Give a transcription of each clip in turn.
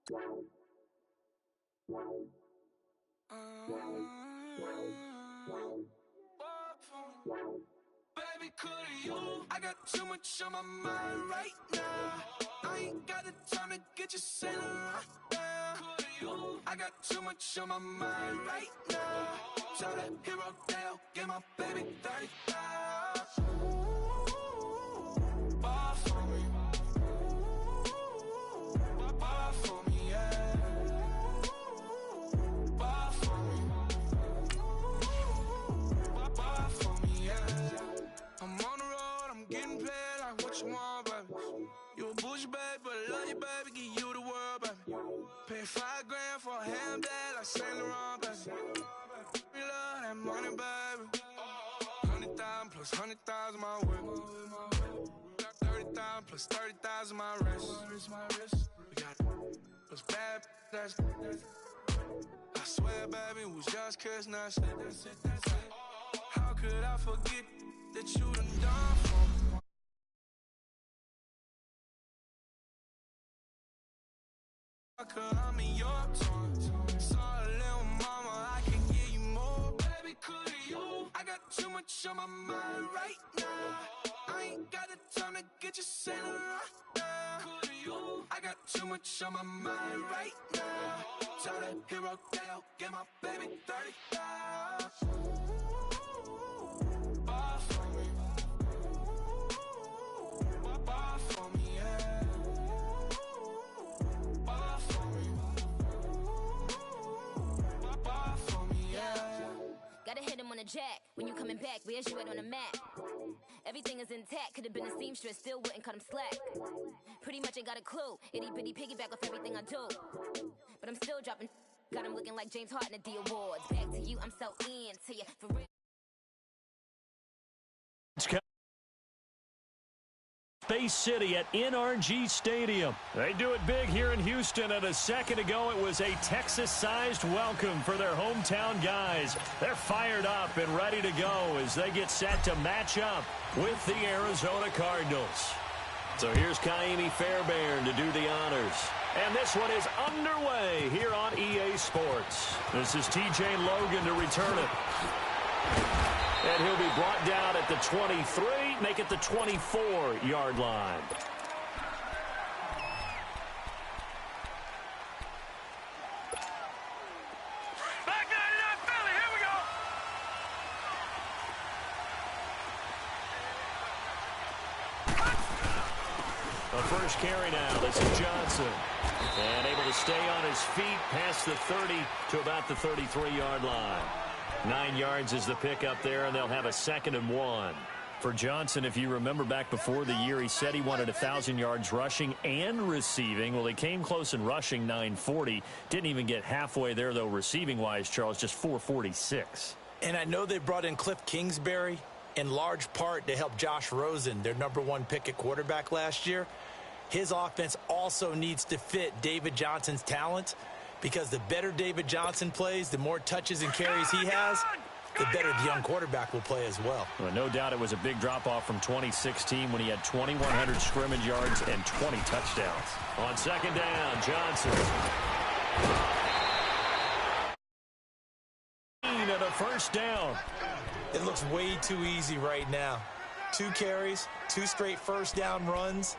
Baby, could you? I got too much on my mind right now. I ain't got the time to get you sailing right now. Could you? I got too much on my mind right now. Tell that hero Dale, get my baby 35. Bar for me. Bar for me, yeah. Bar for me. Bar for me, yeah. I'm on the road, I'm getting paid like what you want, baby. You a bougie, baby, but I love you, baby. Give you the world, baby. Pay $5 grand for a ham day like Saint Laurent, baby. We love that money, baby. 100,000 plus 100,000 my way. Got 30,000 plus 30,000 my wrist. We got those bad, that's I swear, baby, it was just kissing us. How could I forget that you done done for me? I'm in your tones. Saw a little mama, I can give you more. Baby, could you? I got too much on my mind right now. I ain't got the time to get you sailing right now. Could you? I got too much on my mind right now. Tell that hero Dale, get my baby 35. Bar for me. Bar for me, yeah. Bar for me. Bar for me, yeah. Gotta hit him on the jack. When you coming back, where's you at on the map? Everything is intact. Could've been a seamstress, still wouldn't cut him slack. Pretty much ain't got a clue. Itty bitty piggyback off everything I do. But I'm still dropping. Got him looking like James Harden at the awards. Back to you, I'm so into you. For real. Space City at NRG Stadium. They do it big here in Houston, and a second ago it was a Texas-sized welcome for their hometown guys. They're fired up and ready to go as they get set to match up with the Arizona Cardinals. So here's Kaimi Fairbairn to do the honors. And this one is underway here on EA Sports. This is TJ Logan to return it. And he'll be brought down at the 23, make it the 24-yard line. Back 99 Philly, here we go. The first carry now, this is Johnson. And able to stay on his feet past the 30 to about the 33-yard line. 9 yards is the pickup there, and they'll have a 2nd and 1. For Johnson, if you remember back before the year, he said he wanted 1,000 yards rushing and receiving. Well, he came close in rushing, 940. Didn't even get halfway there, though, receiving-wise, Charles, just 446. And I know they brought in Cliff Kingsbury in large part to help Josh Rosen, their #1 pick at quarterback last year. His offense also needs to fit David Johnson's talent, because the better David Johnson plays, the more touches and carries he has, the better the young quarterback will play as well. Well, no doubt it was a big drop-off from 2016 when he had 2,100 scrimmage yards and 20 touchdowns. On 2nd down, Johnson. And a 1st down. It looks way too easy right now. 2 carries, 2 straight 1st down runs.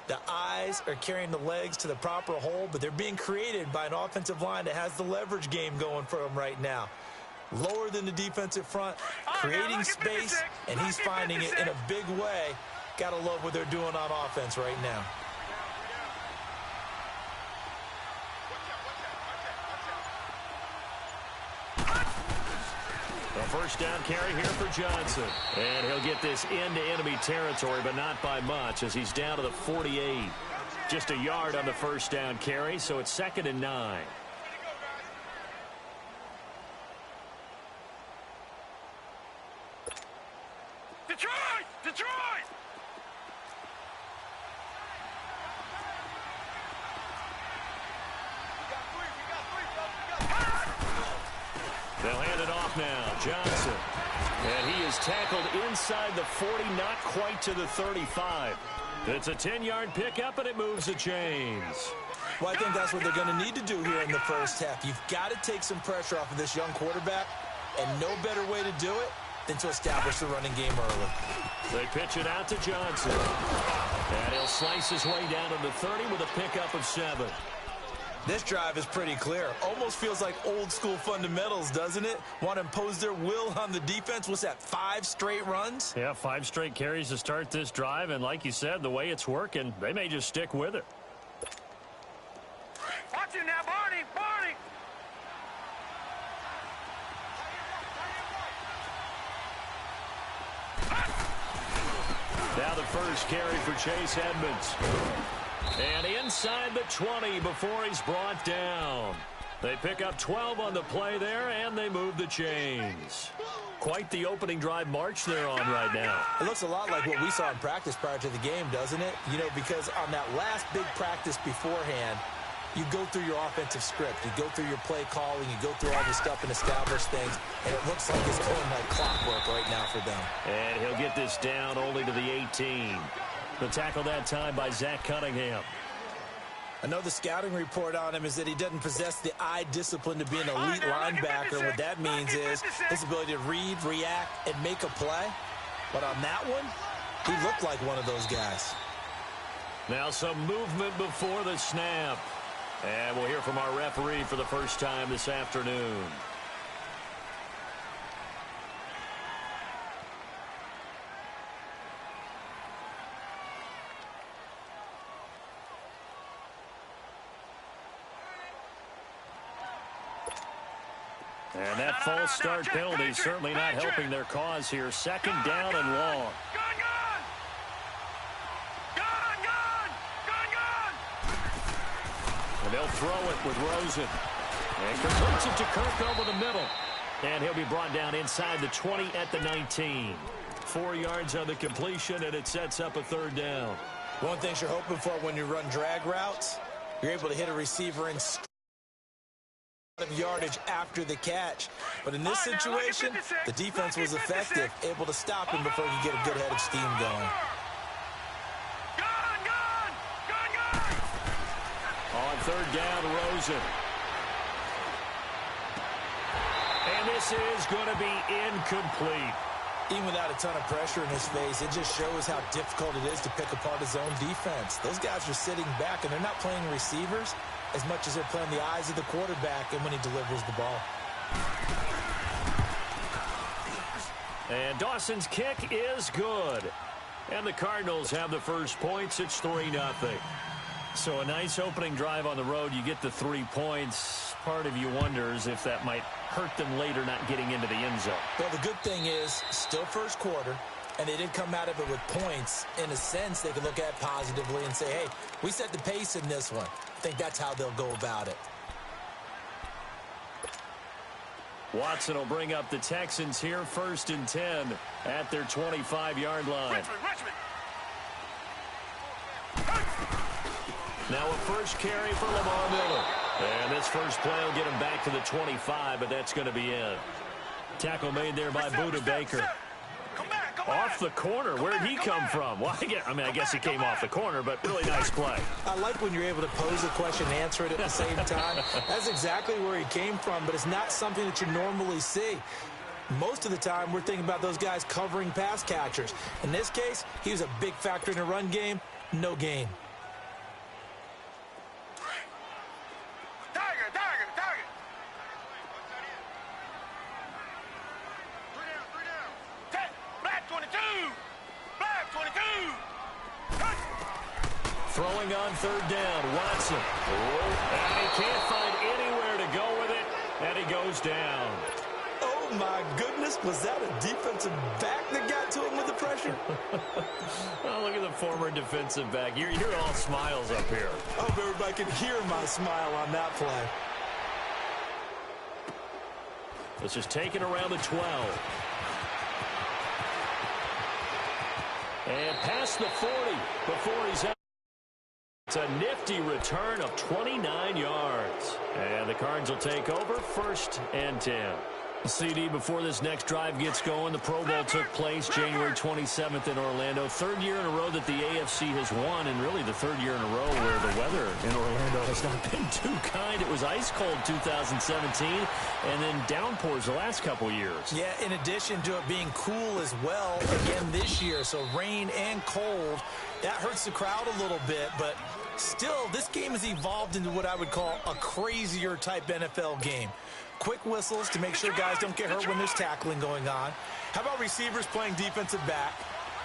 The eyes are carrying the legs to the proper hole, but they're being created by an offensive line that has the leverage game going for them right now. Lower than the defensive front, creating space, and he's finding it in a big way. Gotta love what they're doing on offense right now. A 1st down carry here for Johnson. And he'll get this into enemy territory, but not by much, as he's down to the 48. Just a yard on the 1st down carry, so it's 2nd and 9. Detroit! Detroit! They'll hand it off now. Johnson. And he is tackled inside the 40, not quite to the 35. It's a 10-yard pickup, and it moves the chains. Well, I think that's what they're going to need to do here in the first half. You've got to take some pressure off of this young quarterback, and no better way to do it than to establish the running game early. They pitch it out to Johnson. And he'll slice his way down to the 30 with a pickup of 7. This drive is pretty clear. Almost feels like old school fundamentals, doesn't it? Want to impose their will on the defense. What's that, 5 straight runs? Yeah, 5 straight carries to start this drive. And like you said, the way it's working, they may just stick with it. Watch him now, Barney! Barney! Now the first carry for Chase Edmonds. And inside the 20 before he's brought down. They pick up 12 on the play there, and they move the chains. Quite the opening drive march they're on right now. It looks a lot like what we saw in practice prior to the game, doesn't it? You know, because on that last big practice beforehand, you go through your offensive script. You go through your play calling. You go through all this stuff and establish things. And it looks like it's going like clockwork right now for them. And he'll get this down only to the 18. The tackle that time by Zach Cunningham. I know the scouting report on him is that he doesn't possess the eye discipline to be an elite linebacker. What that means is his ability to read, react, and make a play. But on that one, he looked like one of those guys. Now some movement before the snap. And we'll hear from our referee for the first time this afternoon. And that false start penalty is certainly not helping their cause here. Second down and long. And they'll throw it with Rosen. And completes it to Kirk over the middle. And he'll be brought down inside the 20 at the 19. 4 yards on the completion, and it sets up a third down. One thing you're hoping for when you run drag routes, you're able to hit a receiver in of yardage after the catch. But in this situation, the defense was effective, able to stop him before he could get a good head of steam going. On third down, Rosen. And this is going to be incomplete. Even without a ton of pressure in his face, it just shows how difficult it is to pick apart his own defense. Those guys are sitting back, and they're not playing receivers as much as they're playing the eyes of the quarterback and when he delivers the ball. And Dawson's kick is good. And the Cardinals have the first points. It's 3-0. So a nice opening drive on the road. You get the 3 points. Part of you wonders if that might hurt them later not getting into the end zone. Well, the good thing is, still first quarter, and they did come out of it with points. In a sense, they could look at it positively and say, hey, we set the pace in this one. I think that's how they'll go about it. Watson will bring up the Texans here, 1st and 10 at their 25-yard line. Now a first carry for Lamar Miller. And this first play will get him back to the 25, but that's going to be in. Tackle made there by Buda Baker. Off the corner. Where'd he come from? Well, I guess he came off the corner, but really nice play. I like when you're able to pose a question and answer it at the same time. That's exactly where he came from, but it's not something that you normally see. Most of the time, we're thinking about those guys covering pass catchers. In this case, he was a big factor in the run game. No gain. Throwing on third down, Watson. And he can't find anywhere to go with it, and he goes down. Oh, my goodness. Was that a defensive back that got to him with the pressure? Oh, look at the former defensive back. You're all smiles up here. I hope everybody can hear my smile on that play. This is taken around the 12. And past the 40 before he's out. It's a nifty return of 29 yards. And the Cards will take over, 1st and 10. CD, before this next drive gets going, the Pro Bowl took place January 27th in Orlando. Third year in a row that the AFC has won, and really the third year in a row where the weather in Orlando has not been too kind. It was ice cold 2017, and then downpours the last couple years. Yeah, in addition to it being cool as well again this year, so rain and cold, that hurts the crowd a little bit, but still, this game has evolved into what I would call a crazier type NFL game. Quick whistles to make sure guys don't get hurt when there's tackling going on. How about receivers playing defensive back?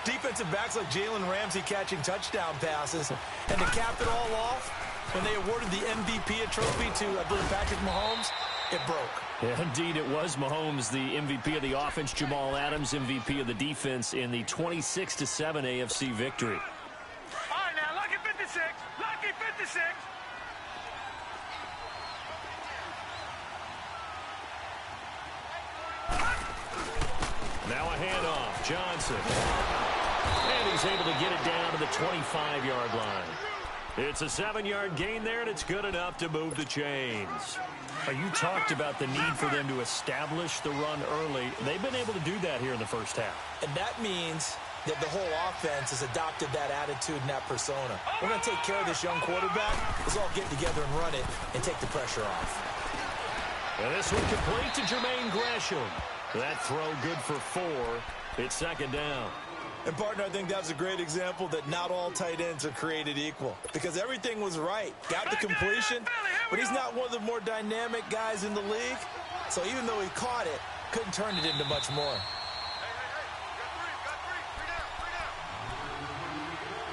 Defensive backs like Jalen Ramsey catching touchdown passes. And to cap it all off, when they awarded the MVP trophy to, I believe, Patrick Mahomes, it broke. Yeah, indeed, it was Mahomes, the MVP of the offense. Jamal Adams, MVP of the defense in the 26-7 AFC victory. All right, now, lucky 56. Lucky 56. Now a handoff, Johnson. And he's able to get it down to the 25-yard line. It's a 7-yard gain there, and it's good enough to move the chains. You talked about the need for them to establish the run early. They've been able to do that here in the first half. And that means that the whole offense has adopted that attitude and that persona. We're going to take care of this young quarterback. Let's all get together and run it and take the pressure off. And this one complete to Jermaine Gresham. That throw good for 4. It's second down. And, partner, I think that's a great example that not all tight ends are created equal, because everything was right. Got the completion, but he's not one of the more dynamic guys in the league. So even though he caught it, couldn't turn it into much more.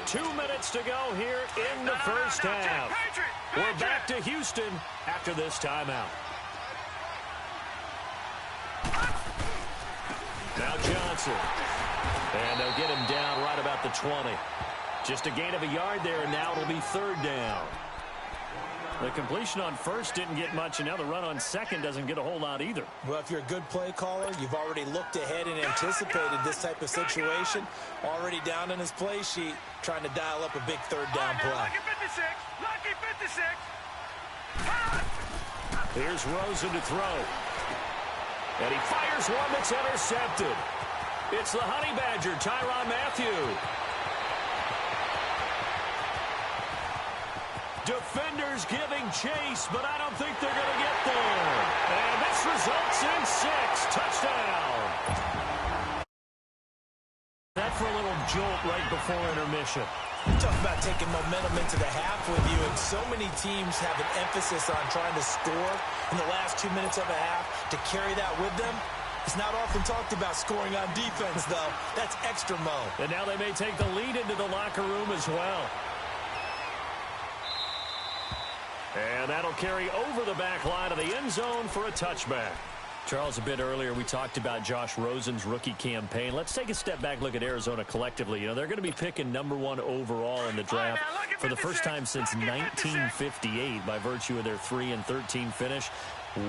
2 minutes to go here in the first half. We're back to Houston after this timeout. Now Johnson. And they'll get him down right about the 20. Just a gain of a yard there, and now it'll be third down. The completion on first didn't get much, and now the run on second doesn't get a whole lot either. Well, if you're a good play caller, you've already looked ahead and anticipated this type of situation. Already down in his play sheet, trying to dial up a big third down play. Lucky 56. Lucky 56. Here's Rosen to throw. And he fires one that's intercepted. It's the Honey Badger, Tyrann Mathieu. Defenders giving chase, but I don't think they're going to get there. And this results in 6. Touchdown. That for a little jolt right before intermission. Talk about taking momentum into the half with you, and so many teams have an emphasis on trying to score in the last 2 minutes of a half. To carry that with them, it's not often talked about scoring on defense, though. That's extra mo. And now they may take the lead into the locker room as well. And that'll carry over the back line of the end zone for a touchback. Charles, a bit earlier, we talked about Josh Rosen's rookie campaign. Let's take a step back, look at Arizona collectively. You know, they're going to be picking #1 overall in the draft for the first time since 1958 by virtue of their 3-13 finish.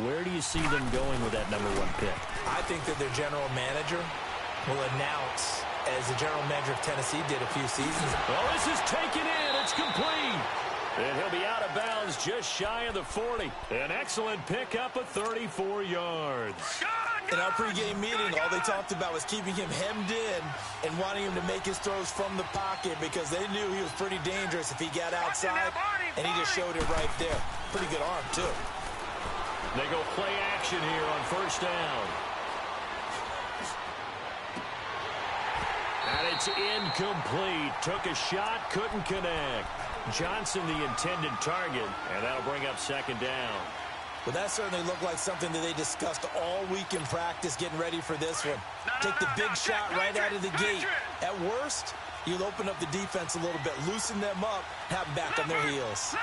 Where do you see them going with that #1 pick? I think that their general manager will announce, as the general manager of Tennessee did a few seasons ago. Well, this is taken in. It's complete. And he'll be out of bounds just shy of the 40. An excellent pickup of 34 yards. In our pregame meeting, all they talked about was keeping him hemmed in and wanting him to make his throws from the pocket because they knew he was pretty dangerous if he got outside, and he just showed it right there. Pretty good arm, too. They go play action here on first down. And it's incomplete. Took a shot, couldn't connect. Johnson the intended target, and that'll bring up second down. Well, that certainly looked like something that they discussed all week in practice getting ready for this one. Take the big shot right out of the gate. At worst, you'll open up the defense a little bit, loosen them up, have them back on their heels.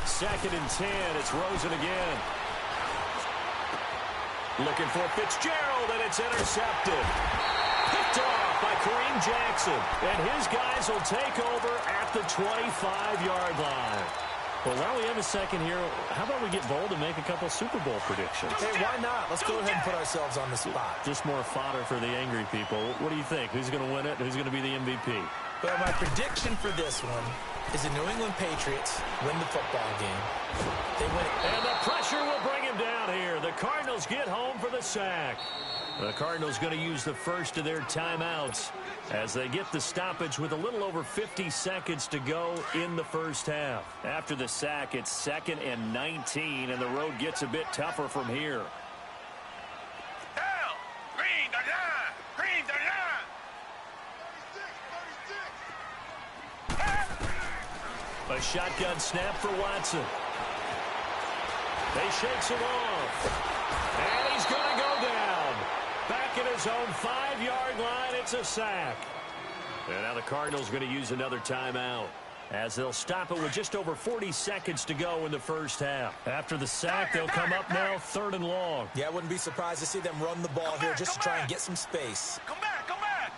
Second and 10, it's Rosen again. Looking for Fitzgerald, and it's intercepted. Picked off by Kareem Jackson. And his guys will take over at the 25-yard line. Well, while we have a second here, how about we get bold and make a couple Super Bowl predictions? Hey, why not? Let's go ahead and put ourselves on the spot. Just more fodder for the angry people. What do you think? Who's going to win it? Who's going to be the MVP? Well, my prediction for this one is the New England Patriots win the football game. They win it. And the pressure will bring him down here. The Cardinals get home for the sack. The Cardinals going to use the first of their timeouts as they get the stoppage with a little over 50 seconds to go in the first half. After the sack, it's 2nd and 19, and the road gets a bit tougher from here. Down. Green the line. Green the line. A shotgun snap for Watson. They shakes him off. And he's going to go down. Back at his own 5-yard line, it's a sack. And now the Cardinals going to use another timeout as they'll stop it with just over 40 seconds to go in the first half. After the sack, they'll come up now 3rd and long. Yeah, I wouldn't be surprised to see them run the ball here just to try and get some space. Come back, come back.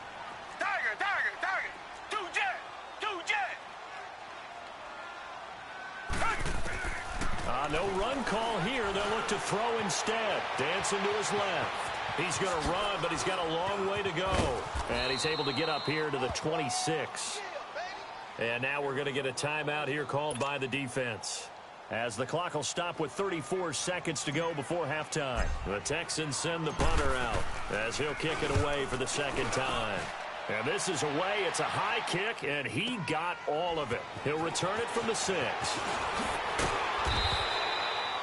Tiger, tiger, tiger. Two jet, two jet. No run call here. They'll look to throw instead. Dancing to his left. He's going to run, but he's got a long way to go. And he's able to get up here to the 26. And now we're going to get a timeout here called by the defense, as the clock will stop with 34 seconds to go before halftime. The Texans send the punter out as he'll kick it away for the second time. And this is away. It's a high kick, and he got all of it. He'll return it from the 6.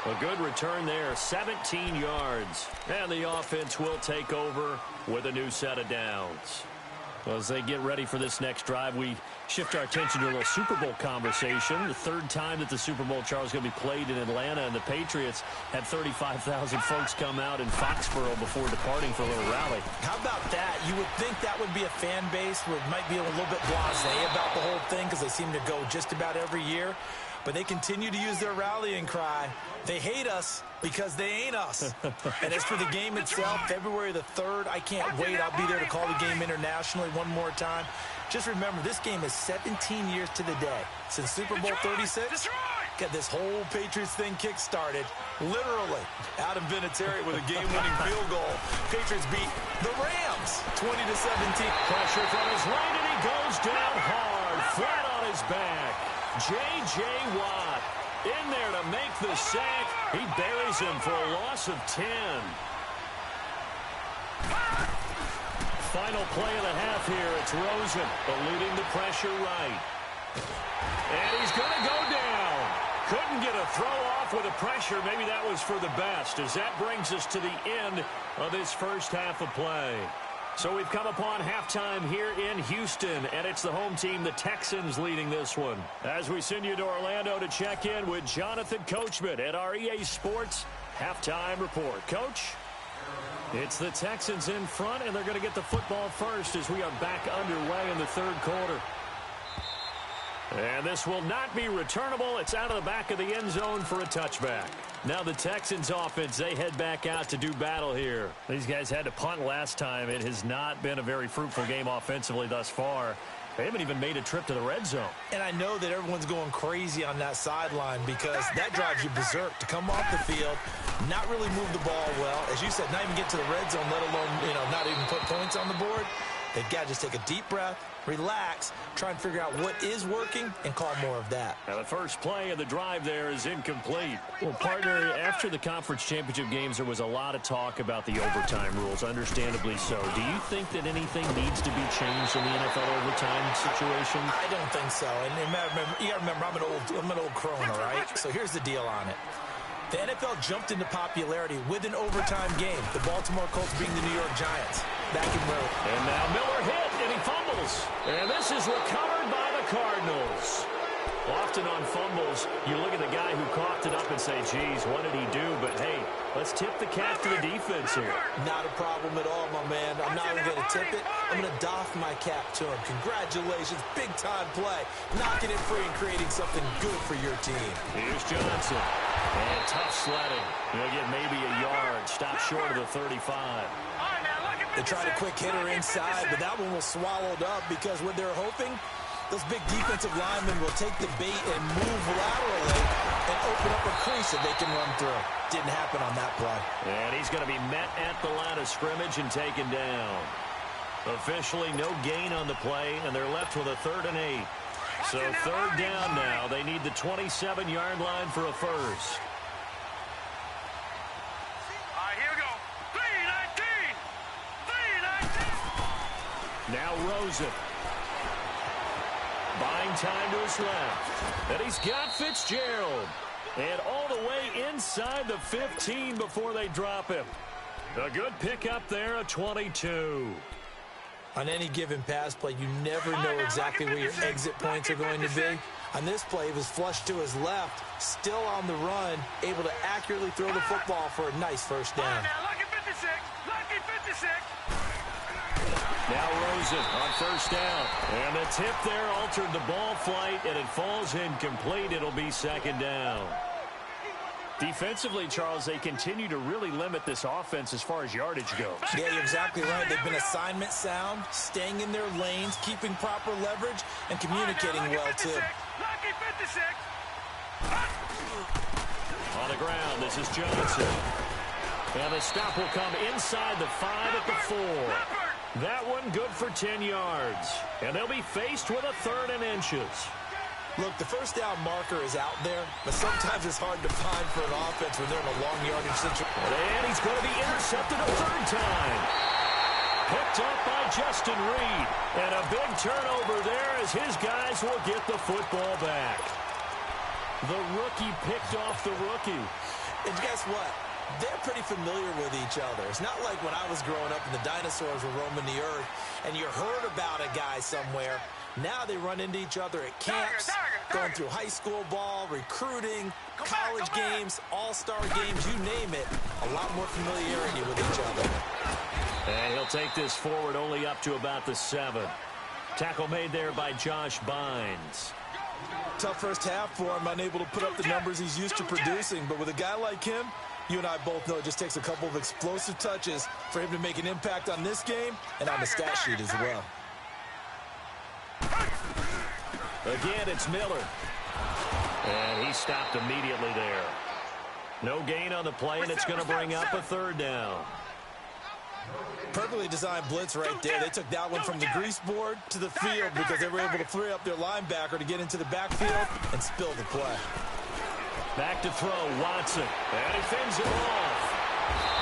A good return there, 17 yards. And the offense will take over with a new set of downs. Well, as they get ready for this next drive, we shift our attention to a little Super Bowl conversation. The 3rd time that the Super Bowl, Charles, is going to be played in Atlanta, and the Patriots had 35,000 folks come out in Foxborough before departing for a little rally. How about that? You would think that would be a fan base where it might be a little bit blasé about the whole thing because they seem to go just about every year. But they continue to use their rallying cry. They hate us because they ain't us. And as for the game itself, February the 3rd, I can't wait. I'll be there to call the game internationally one more time. Just remember, this game is 17 years to the day since Super Bowl 36. Got this whole Patriots thing kick-started, literally. Adam Vinatieri with a game-winning field goal. Patriots beat the Rams 20-17. Pressure from his right, and he goes down hard, flat on his back. J.J. Watt in there to make the sack. He buries him for a loss of 10. Final play of the half here. It's Rosen eluding the pressure right. And he's going to go down. Couldn't get a throw off with the pressure. Maybe that was for the best, as that brings us to the end of this first half of play. So we've come upon halftime here in Houston, and it's the home team, the Texans, leading this one. As we send you to Orlando to check in with Jonathan Coachman at our EA Sports Halftime Report. Coach? It's the Texans in front, and they're going to get the football first as we are back underway in the 3rd quarter. And this will not be returnable. It's out of the back of the end zone for a touchback. Now the Texans offense, they head back out to do battle here. These guys had to punt last time. It has not been a very fruitful game offensively thus far. They haven't even made a trip to the red zone. And I know that everyone's going crazy on that sideline because that drives you berserk to come off the field, not really move the ball well. As you said, not even get to the red zone, let alone, not even put points on the board. They've got to just take a deep breath, relax, try and figure out what is working, and call more of that. Now the first play of the drive there is incomplete. Well, partner, after the conference championship games, there was a lot of talk about the overtime rules, understandably so. Do you think that anything needs to be changed in the NFL overtime situation? I don't think so. And you got to remember, I'm an old crone, all right? So here's the deal on it. The NFL jumped into popularity with an overtime game. The Baltimore Colts being the New York Giants. Back in road. And now Miller hit, and he fumbles. And this is recovered by the Cardinals. Often on fumbles, you look at the guy who coughed it up and say, geez, what did he do? But, hey, let's tip the cap to the defense here. Not a problem at all, my man. I'm not even going to tip it. I'm going to doff my cap to him. Congratulations. Big-time play. Knocking it free and creating something good for your team. Here's Johnson. And tough sledding. He'll get maybe a yard. Stop short of the 35. They tried a quick hitter inside, but that one was swallowed up because what they're hoping, those big defensive linemen will take the bait and move laterally and open up a crease that they can run through. Didn't happen on that play. And he's going to be met at the line of scrimmage and taken down. Officially no gain on the play, and they're left with a 3rd and 8. So third down now. They need the 27-yard line for a first. All right, here we go. 3-19. 3-19. Now Rosen. Buying time to his left. And he's got Fitzgerald. And all the way inside the 15 before they drop him. A good pickup there, a 22. On any given pass play, you never know exactly where your exit points are going to be. On this play, he was flushed to his left, still on the run, able to accurately throw the football for a nice first down. Now, lucky 56. Lucky 56. Now Rosen on first down. And the tip there altered the ball flight, and it falls incomplete. It'll be second down. Defensively, Charles, they continue to really limit this offense as far as yardage goes. Yeah, you're exactly right. They've been assignment sound, staying in their lanes, keeping proper leverage, and communicating well, too. Lucky 56. On the ground, this is Johnson. And the stop will come inside the 5 at the 4. That one good for 10 yards. And they'll be faced with a 3rd and inches. Look, the first down marker is out there, but sometimes it's hard to find for an offense when they're in a long yardage situation. And he's going to be intercepted a 3rd time. Picked up by Justin Reed. And a big turnover there as his guys will get the football back. The rookie picked off the rookie. And guess what? They're pretty familiar with each other. It's not like when I was growing up and the dinosaurs were roaming the earth and you heard about a guy somewhere. Now they run into each other at camps, going through high school ball, recruiting, college games, all-star games, you name it. A lot more familiarity with each other. And he'll take this forward only up to about the 7. Tackle made there by Josh Bynes. Tough first half for him, unable to put up the numbers he's used to producing. But with a guy like him, you and I both know it just takes a couple of explosive touches for him to make an impact on this game and on the stat sheet as well. Again, it's Miller. And he stopped immediately there. No gain on the play, and it's going to bring up a 3rd down. Perfectly designed blitz right there. They took that one from the grease board to the field because they were able to free up their linebacker to get into the backfield and spill the play. Back to throw, Watson. And he fins it off.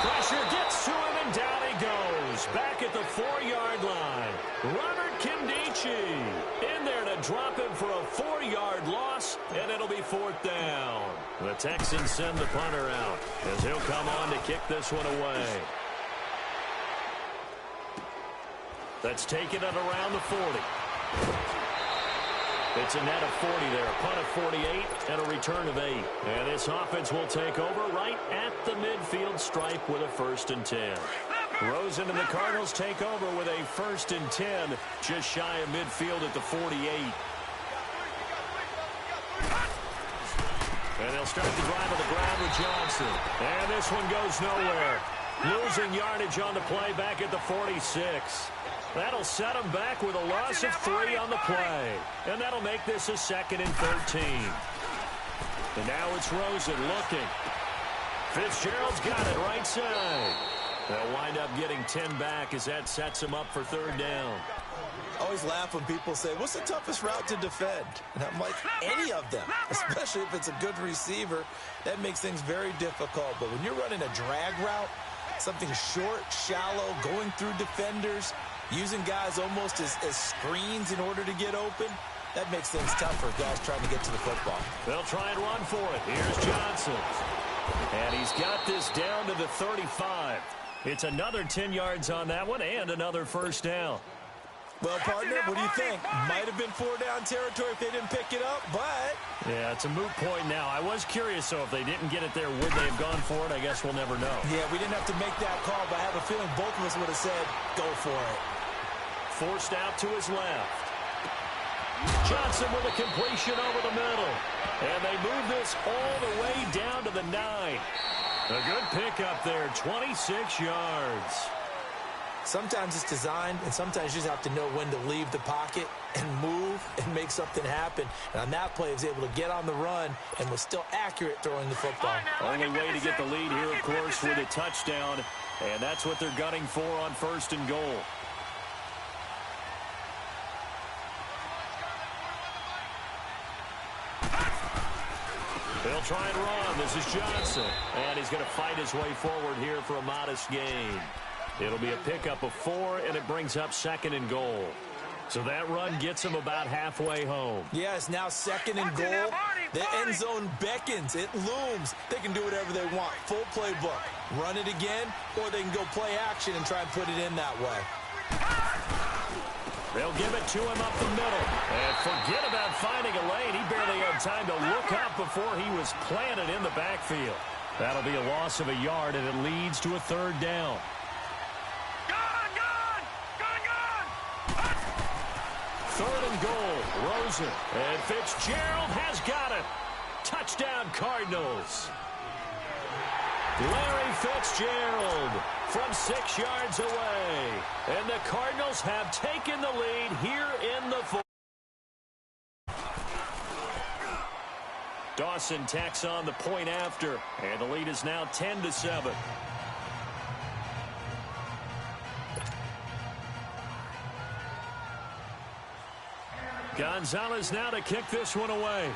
Pressure gets to him, and down he goes. Back at the 4-yard line. Robert Kindici in there to drop him for a 4-yard loss, and it'll be 4th down. The Texans send the punter out as he'll come on to kick this one away. That's taken at around the 40. It's a net of 40 there, a punt of 48, and a return of 8. And this offense will take over right at the midfield stripe with a 1st and 10. Rosen and the Cardinals take over with a 1st and 10, just shy of midfield at the 48. And they'll start the drive on the ground with Johnson. And this one goes nowhere. Losing yardage on the play back at the 46. That'll set them back with a loss of 3 on the play. And that'll make this a 2nd and 13. And now it's Rosen looking. Fitzgerald's got it right side. They'll wind up getting 10 back as that sets them up for 3rd down. I always laugh when people say, what's the toughest route to defend? And I'm like, any of them, especially if it's a good receiver. That makes things very difficult. But when you're running a drag route, something short, shallow, going through defenders, using guys almost as screens in order to get open, that makes things tough for guys trying to get to the football. They'll try and run for it. Here's Johnson. And he's got this down to the 35. It's another 10 yards on that one and another 1st down. Well, partner, what do you think? Might have been 4-down territory if they didn't pick it up, but... Yeah, it's a moot point now. I was curious, so if they didn't get it there, would they have gone for it? I guess we'll never know. Yeah, we didn't have to make that call, but I have a feeling both of us would have said, go for it. Forced out to his left. Johnson with a completion over the middle. And they move this all the way down to the 9. A good pickup there, 26 yards. Sometimes it's designed, and sometimes you just have to know when to leave the pocket and move and make something happen. And on that play, he was able to get on the run and was still accurate throwing the football. Only way to get the lead here, of course, with a touchdown. And that's what they're gunning for on 1st and goal. They'll try and run. This is Johnson. And he's going to fight his way forward here for a modest gain. It'll be a pickup of 4, and it brings up 2nd and goal. So that run gets him about halfway home. Yes, now 2nd and goal. The end zone beckons. It looms. They can do whatever they want. Full playbook. Run it again, or they can go play action and try and put it in that way. They'll give it to him up the middle. And forget about finding a lane. He barely had time to look up before he was planted in the backfield. That'll be a loss of a yard, and it leads to a 3rd down. Third and goal, Rosen. And Fitzgerald has got it. Touchdown, Cardinals. Larry Fitzgerald from 6 yards away. And the Cardinals have taken the lead here in the 4th. Dawson tacks on the point after. And the lead is now 10-7. Gonzalez now to kick this one away.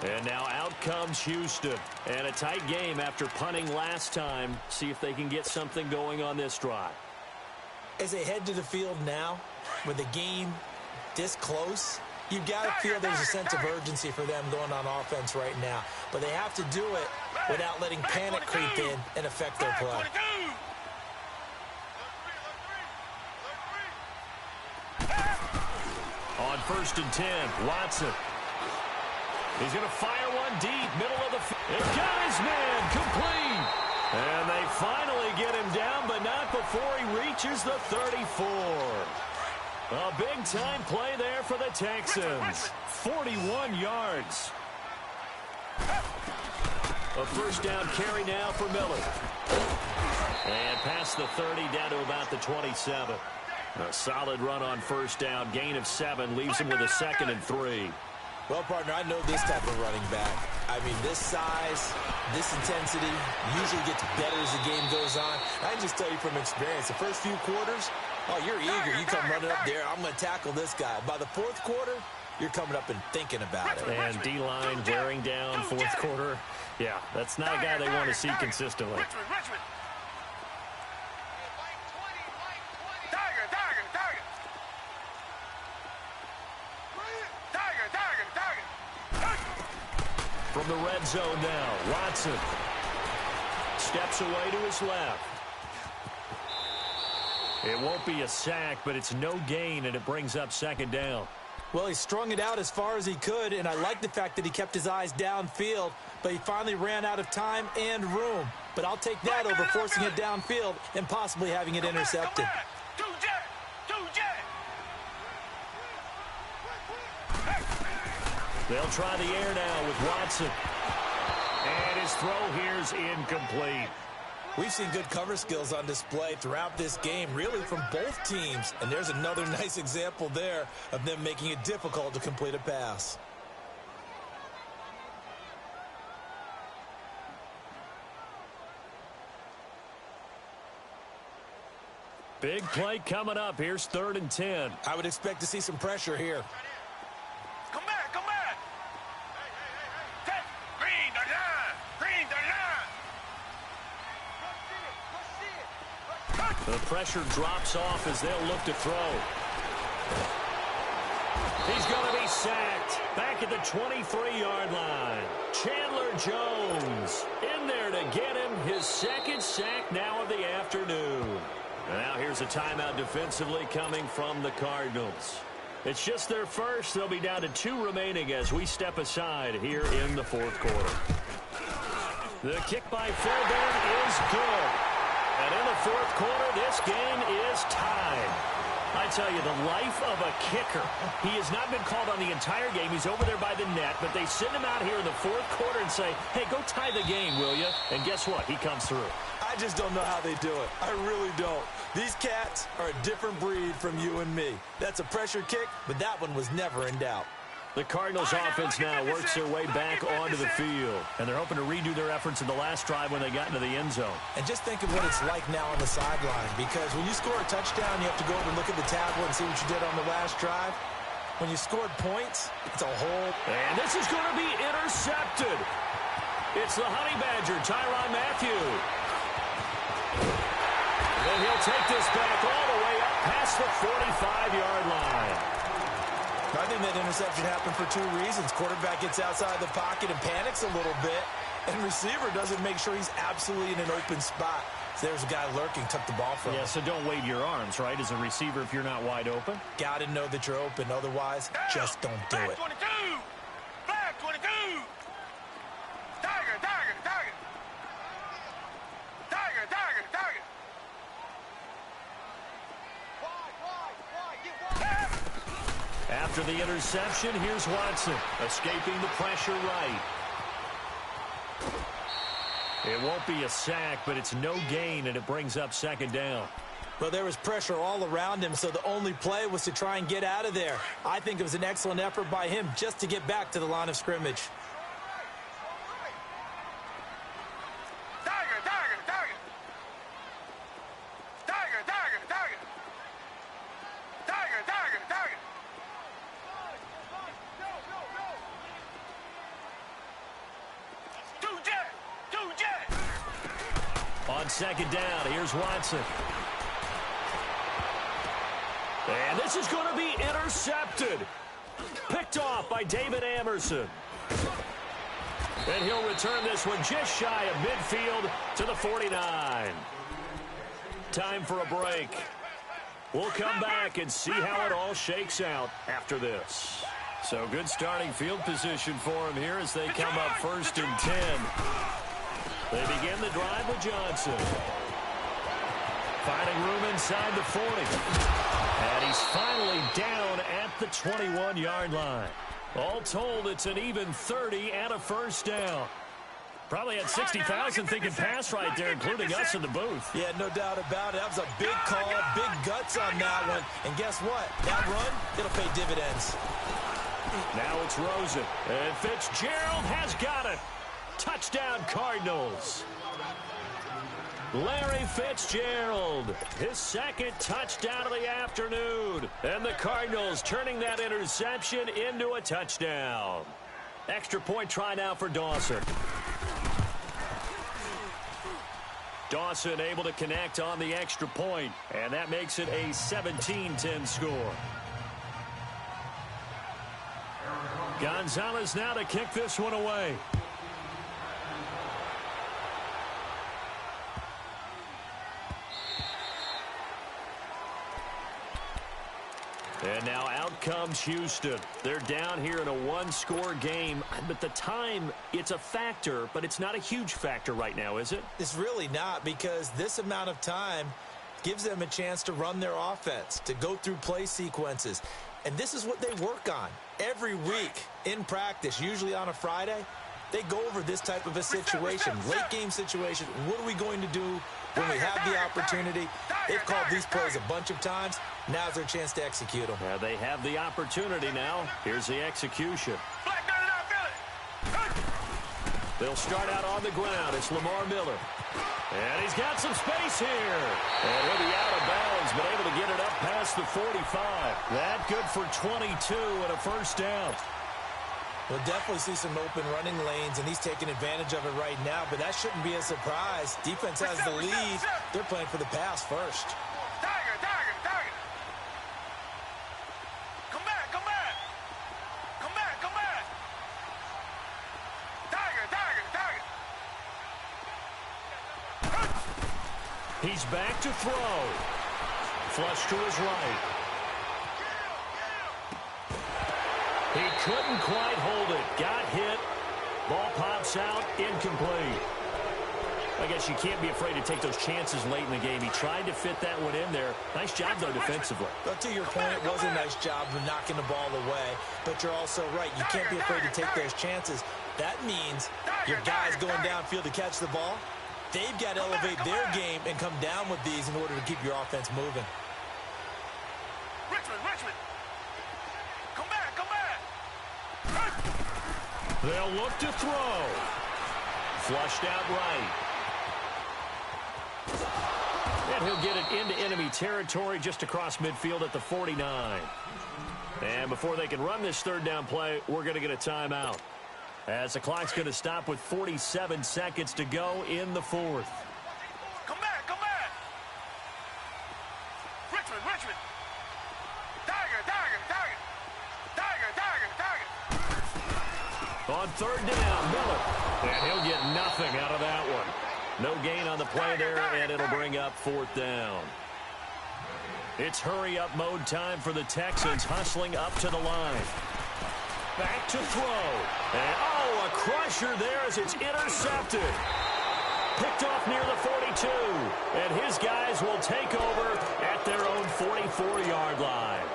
And now out comes Houston. And a tight game after punting last time. See if they can get something going on this drive. As they head to the field now, with the game this close, you've got to feel there's a sense of urgency for them going on offense right now. But they have to do it without letting panic creep in and affect their play. On 1st and 10, Watson. He's going to fire one deep, middle of the field. It got his man complete. And they finally get him down, but not before he reaches the 34. A big-time play there for the Texans. 41 yards. A 1st down carry now for Miller. And past the 30, down to about the 27. A solid run on 1st down. Gain of 7 leaves him with a 2nd and 3. Well, partner, I know this type of running back. I mean, this size, this intensity usually gets better as the game goes on. I can just tell you from experience, the first few quarters, oh, you're eager. You come running up there, I'm going to tackle this guy. By the 4th quarter, you're coming up and thinking about it. And D-line wearing down 4th quarter. Yeah, that's not a guy they want to see consistently. From the red zone now, Watson steps away to his left. It won't be a sack, but it's no gain, and it brings up 2nd down. Well, he strung it out as far as he could, and I like the fact that he kept his eyes downfield, but he finally ran out of time and room. But I'll take that over forcing it downfield and possibly having it intercepted. They'll try the air now with Watson. And his throw here's incomplete. We've seen good cover skills on display throughout this game, really from both teams. And there's another nice example there of them making it difficult to complete a pass. Big play coming up. Here's 3rd and 10. I would expect to see some pressure here. Come back, come back. Green the line, green the line. The pressure drops off as they'll look to throw. He's going to be sacked back at the 23-yard line. Chandler Jones in there to get him his 2nd sack now of the afternoon. Now here's a timeout defensively coming from the Cardinals. It's just their first. They'll be down to 2 remaining as we step aside here in the 4th quarter. The kick by Fairbairn is good. And in the 4th quarter, this game is tied. I tell you, the life of a kicker. He has not been called on the entire game. He's over there by the net, but they send him out here in the 4th quarter and say, hey, go tie the game, will you? And guess what? He comes through. I just don't know how they do it. I really don't. These cats are a different breed from you and me. That's a pressure kick, but that one was never in doubt. The Cardinals offense now works their way back onto the field. And they're hoping to redo their efforts in the last drive when they got into the end zone. And just think of what it's like now on the sideline. Because when you score a touchdown, you have to go over and look at the tablet and see what you did on the last drive. When you scored points, it's a whole... And this is going to be intercepted. It's the Honey Badger, Tyrann Mathieu. And he'll take this back all the way up past the 45-yard line. I think that interception happened for two reasons. Quarterback gets outside the pocket and panics a little bit, and receiver doesn't make sure he's absolutely in an open spot. So there's a guy lurking, took the ball from him. Yeah, so don't wave your arms, right, as a receiver if you're not wide open. Got to know that you're open. Otherwise, just don't do it. 22! Flag 22! Tiger, tiger, tiger! Tiger, tiger, tiger! After the interception, here's Watson, escaping the pressure right. It won't be a sack, but it's no gain, and it brings up second down. Well, there was pressure all around him, so the only play was to try and get out of there. I think it was an excellent effort by him just to get back to the line of scrimmage. Tiger, tiger, tiger! Tiger, tiger, tiger! Tiger, tiger, tiger! Two jet! Two jet! On second down, here's Watson. And this is going to be intercepted. Picked off by David Amerson. And he'll return this one just shy of midfield to the 49. Time for a break. We'll come back and see how it all shakes out after this. So good starting field position for him here as they come up 1st and 10. They begin the drive with Johnson. Finding room inside the 40. And he's finally down at the 21-yard line. All told, it's an even 30 and a first down. Probably had 60,000 thinking pass right there, including us in the booth. Yeah, no doubt about it. That was a big call, big guts on that one. And guess what? That run, it'll pay dividends. Now it's Rosen. And Fitzgerald has got it. Touchdown, Cardinals. Larry Fitzgerald, his second touchdown of the afternoon. And the Cardinals turning that interception into a touchdown. Extra point try now for Dawson. Dawson able to connect on the extra point, and that makes it a 17-10 score. Gonzalez now to kick this one away. And now out comes Houston. They're down here in a one-score game. But the time, it's a factor, but it's not a huge factor right now, is it? It's really not, because this amount of time gives them a chance to run their offense, to go through play sequences. And this is what they work on every week in practice, usually on a Friday. They go over this type of a situation, late-game situation. What are we going to do when we have the opportunity? They've called these plays a bunch of times. Now's their chance to execute them. Yeah, they have the opportunity now. Here's the execution. They'll start out on the ground. It's Lamar Miller. And he's got some space here. And he'll be out of bounds, but able to get it up past the 45. That good for 22 and a first down. We'll definitely see some open running lanes, and he's taking advantage of it right now, but that shouldn't be a surprise. Defense has the lead. They're playing for the pass first. Tiger, tiger, tiger! Come back, come back! Come back, come back! Tiger, tiger, tiger! He's back to throw. Flush to his right. He couldn't quite hold it. Got hit. Ball pops out. Incomplete. I guess you can't be afraid to take those chances late in the game. He tried to fit that one in there. Nice job, though, defensively. But to your point, it was a nice job of knocking the ball away. But you're also right. You can't be afraid to take those chances. That means your guys going downfield to catch the ball, they've got to elevate their game and come down with these in order to keep your offense moving. Richmond, Richmond! Come back, come back! They'll look to throw. Flushed out right. And he'll get it into enemy territory just across midfield at the 49. And before they can run this third down play, we're going to get a timeout, as the clock's going to stop with 47 seconds to go in the fourth. Come back, come back. Richmond, Richmond. Tiger, Tiger, Tiger. Tiger, Tiger, Tiger. On third down, Miller. And he'll get nothing out of that one. No gain on the play there, and it'll bring up fourth down. It's hurry-up mode time for the Texans, hustling up to the line. Back to throw. And, a crusher there as it's intercepted. Picked off near the 42. And his guys will take over at their own 44-yard line.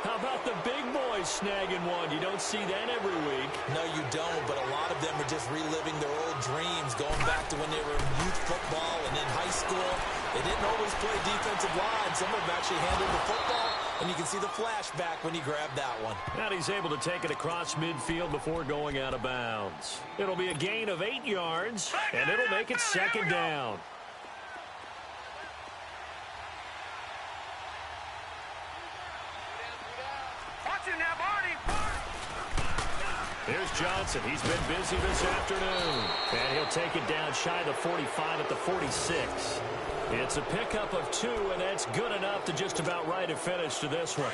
How about the big boys snagging one? You don't see that every week. No, you don't, but a lot of them are just reliving their old dreams, going back to when they were in youth football and in high school. They didn't always play defensive line. Some of them actually handled the football, and you can see the flashback when he grabbed that one. And he's able to take it across midfield before going out of bounds. It'll be a gain of 8 yards, and it'll make it second down. Here's Johnson. He's been busy this afternoon. And he'll take it down shy of the 45 at the 46. It's a pickup of 2, and that's good enough to just about write a finish to this one.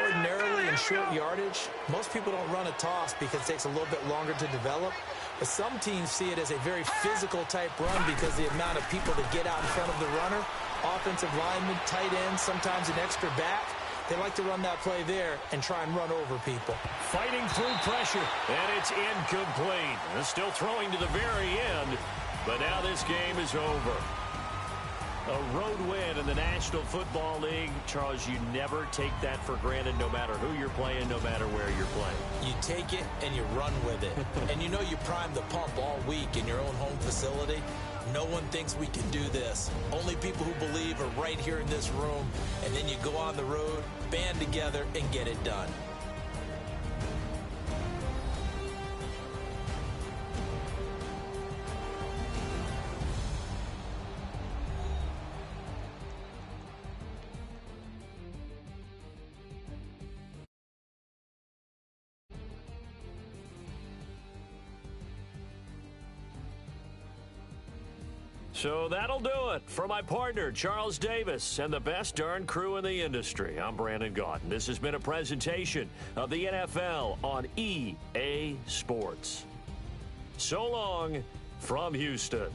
Ordinarily in short yardage, most people don't run a toss because it takes a little bit longer to develop. But some teams see it as a very physical type run because the amount of people that get out in front of the runner, offensive linemen, tight ends, sometimes an extra back. They like to run that play there and try and run over people. Fighting through pressure, and it's incomplete. They're still throwing to the very end, but now this game is over. A road win in the National Football League. Charles, you never take that for granted, no matter who you're playing, no matter where you're playing. You take it and you run with it. And you know you primed the pump all week in your own home facility. No one thinks we can do this. Only people who believe are right here in this room. And then you go on the road, band together, and get it done. So that'll do it. For my partner, Charles Davis, and the best darn crew in the industry, I'm Brandon Gaudin. This has been a presentation of the NFL on EA Sports. So long from Houston.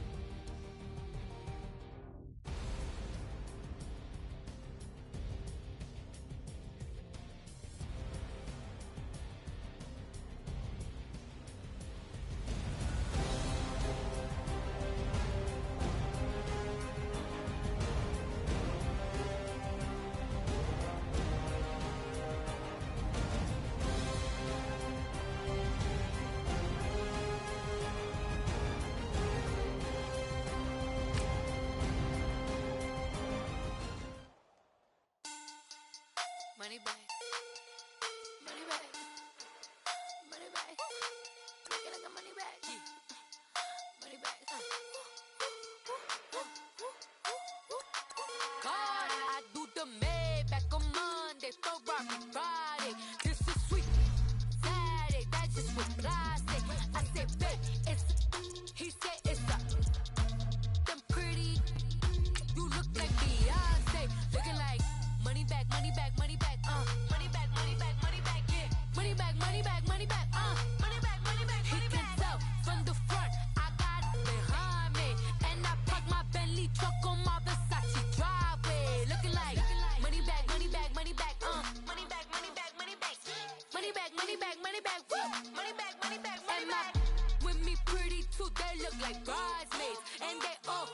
Money back. Money back. Money back. Make it like a money back. Money back. God, I do the Maybach on Monday, Ferrari Friday. This is sweet Saturday, that's just what I say. I say, babe, it's he said it's them pretty. You look like Beyonce, looking like money back, money back, money back, money back, money back, money back, yeah. Money back, money back, money back, money back, money back, money back. He can tell from the front, I got it behind me, and I park my Bentley truck on my Versace driveway, looking like money back, money back, money back, money back, money back, money back, money back, money back, money back, woo, money back, money back, money back. With me pretty too, they look like bridesmaids, and they all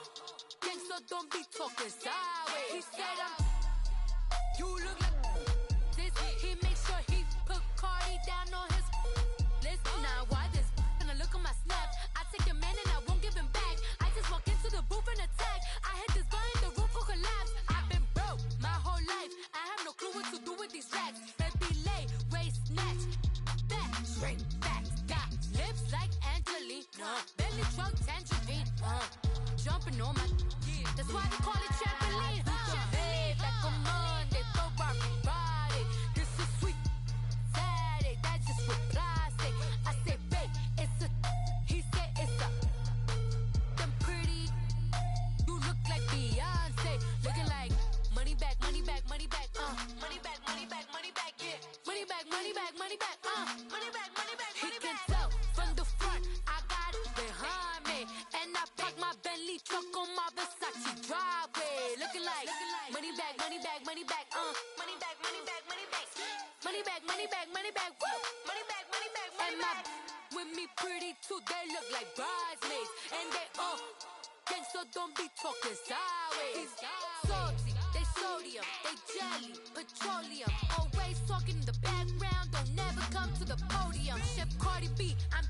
think so. Don't be talking sideways. He said you look like this. He makes sure he put Cardi down on his list. Now why this? When I look at my snap, I take your man and I won't give him back. I just walk into the booth and attack. I hit this button, the roof will collapse. I've been broke my whole life. I have no clue what to do with these racks. Baby lay, waist snatch, back, straight back, got lit. like money back, money back, money back, money back, money back, money back, money back, money back, money back, woo, money back, money back, money back. With me pretty too, they look like bridesmaids, and they so don't be talking sideways. Salty, they sodium, they jelly, petroleum. Always talking in the background, don't never come to the podium. Chef Cardi B, I'm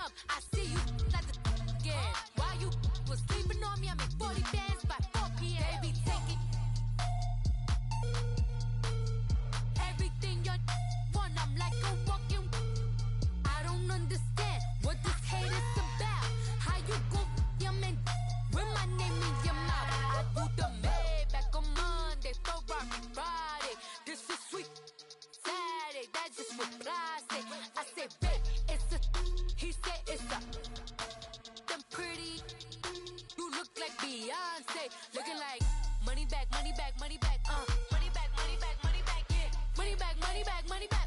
up. I see you like the again. While you was sleeping on me, I made 40 bands by 4 p.m. They be taking everything you want. I'm like a walking. I don't understand what this hate is about. How you go, your man? With my name in your mouth, I do the Maybach on Monday, Friday. This is sweet Saturday, that's just what I say. I say, babe, it's a. He said it's a. Them pretty, you look like Beyonce, looking like money back, money back, money back, money back, money back, money back, yeah, money back, money back, money back.